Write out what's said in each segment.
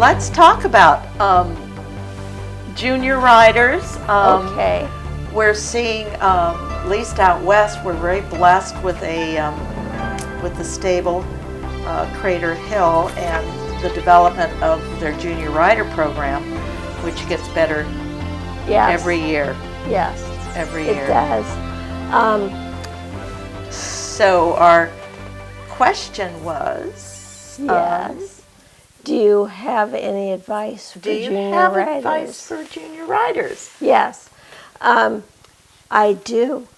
let's talk about junior riders. Okay. We're seeing, at least out west, we're very blessed with the stable Crater Hill and the development of their junior rider program, which gets better every year. Yes. Every year. It does. So our question was, Yes. Do you have any advice for junior riders? Do you have advice for junior riders? Yes. I do.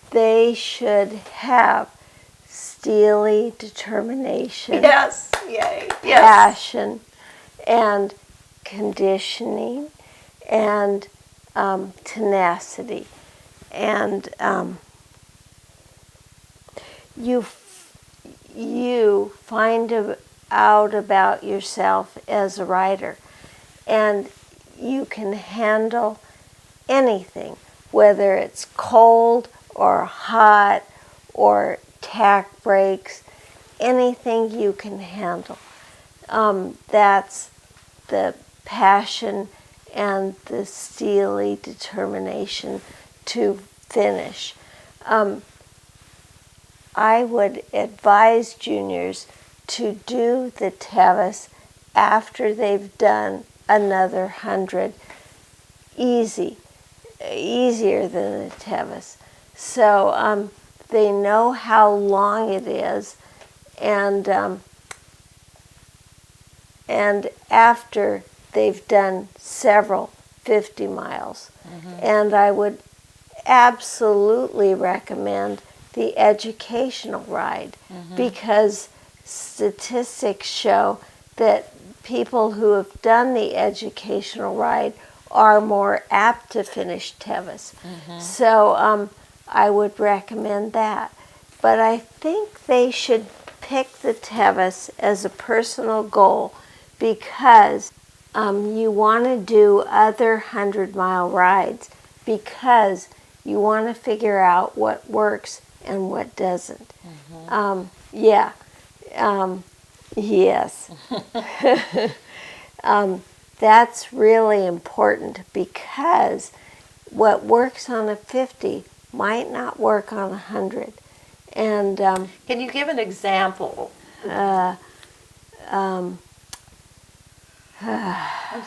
They should have steely determination. Yes. Yay. Yes. Passion and conditioning and tenacity. And you find out about yourself as a rider, and you can handle anything, whether it's cold or hot or tack breaks, anything you can handle. That's the passion and the steely determination to finish. I would advise juniors to do the Tevis after they've done another 100, easier than the Tevis. So they know how long it is, and after they've done several 50 miles. And I would absolutely recommend the educational ride, because statistics show that people who have done the educational ride are more apt to finish Tevis. So I would recommend that. But I think they should pick the Tevis as a personal goal, because you want to do other 100-mile rides, because you want to figure out what works and what doesn't. Yes. That's really important, because what works on a 50 might not work on 100. And can you give an example? I'm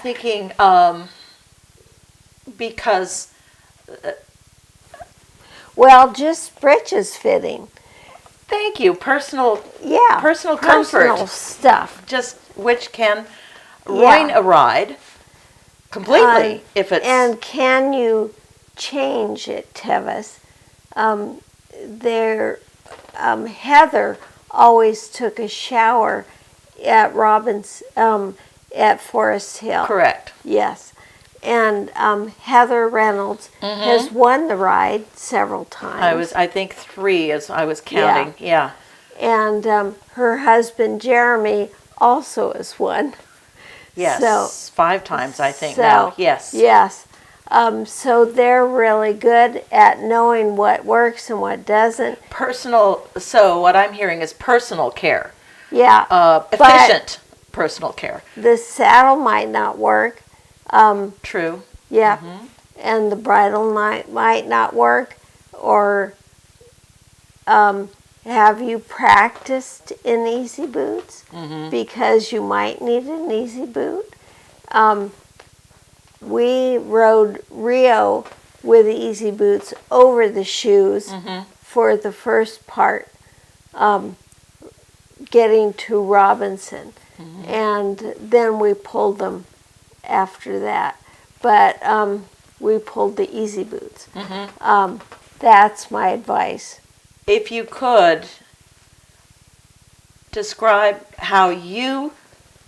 thinking because well, just britches fitting. Thank you. Personal comfort. Personal stuff. Just which can ruin a ride completely if it's. And can you change at Tevis? Heather always took a shower at at Forest Hill. Correct. Yes. And Heather Reynolds has won the ride several times. I think 3 as I was counting. Yeah. And her husband Jeremy also has won. Yes. So, 5 times I think now. Yes. Yes. So they're really good at knowing what works and what doesn't. So what I'm hearing is personal care. Yeah. Efficient personal care. The saddle might not work. True. Yeah. And the bridle might not work. Or have you practiced in easy boots? Because you might need an easy boot. We rode Rio with easy boots over the shoes for the first part, getting to Robinson. And then we pulled them after that. But we pulled the easy boots. That's my advice. If you could describe how you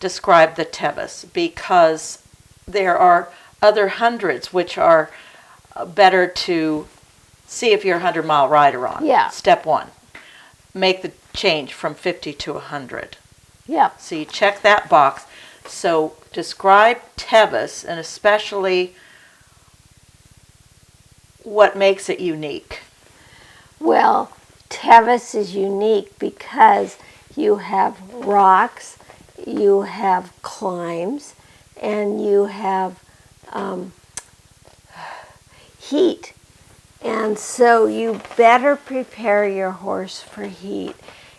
describe the Tevis, because there are other hundreds which are better to see if you're a 100-mile rider on. Yeah. Step 1, make the change from 50 to 100. Yeah. So you check that box. So describe Tevis, and especially what makes it unique. Well, Tevis is unique because you have rocks, you have climbs, and you have heat. And so you better prepare your horse for heat.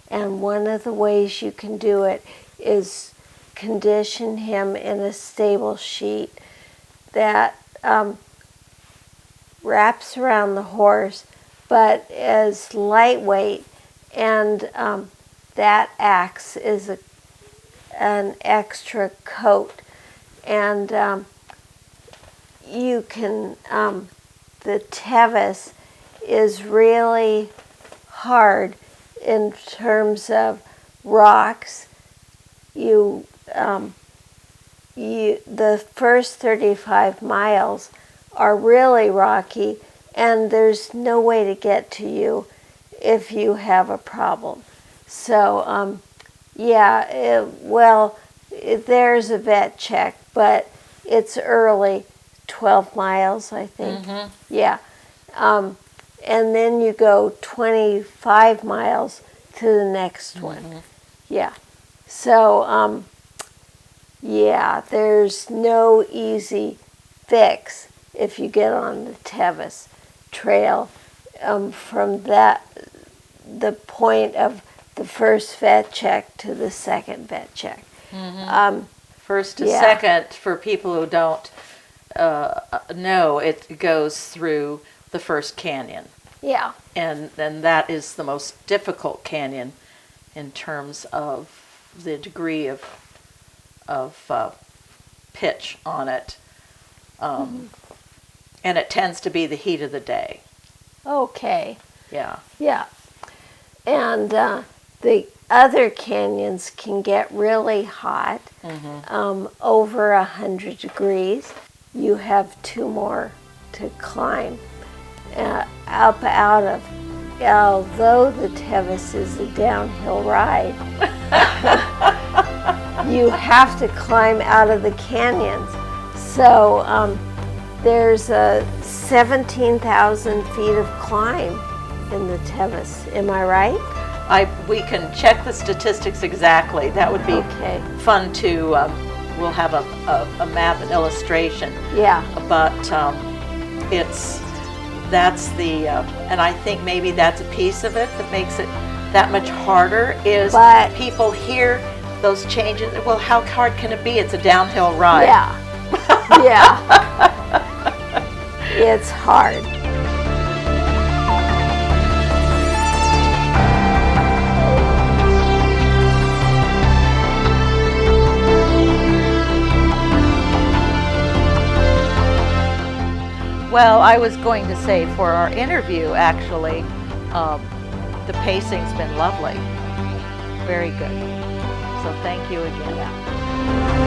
And one of the ways you can do it is condition him in a stable sheet that wraps around the horse, but is lightweight, and that acts as an extra coat. And you can, the Tevis is really hard in terms of rocks. The first 35 miles are really rocky, and there's no way to get to you if you have a problem. So, there's a vet check, but it's early, 12 miles, I think. Mm-hmm. Yeah. And then you go 25 miles to the next one. Yeah. So, there's no easy fix if you get on the Tevis trail from the point of the first vet check to the second vet check. First to second, for people who don't know, it goes through the first canyon. Yeah. And that is the most difficult canyon in terms of the degree of pitch on it. And it tends to be the heat of the day. Okay. Yeah. Yeah. And the other canyons can get really hot, over 100 degrees. You have 2 more to climb up out of. Although the Tevis is a downhill ride, you have to climb out of the canyons. So there's 17,000 feet of climb in the Tevis. Am I right? We can check the statistics exactly. That would be fun to. We'll have a map and illustration. Yeah. But that's the and I think maybe that's a piece of it that makes it that much harder. Is people hear those changes? Well, how hard can it be? It's a downhill ride. Yeah. Yeah. It's hard. Well, I was going to say for our interview, actually, the pacing's been lovely. Very good. So thank you again.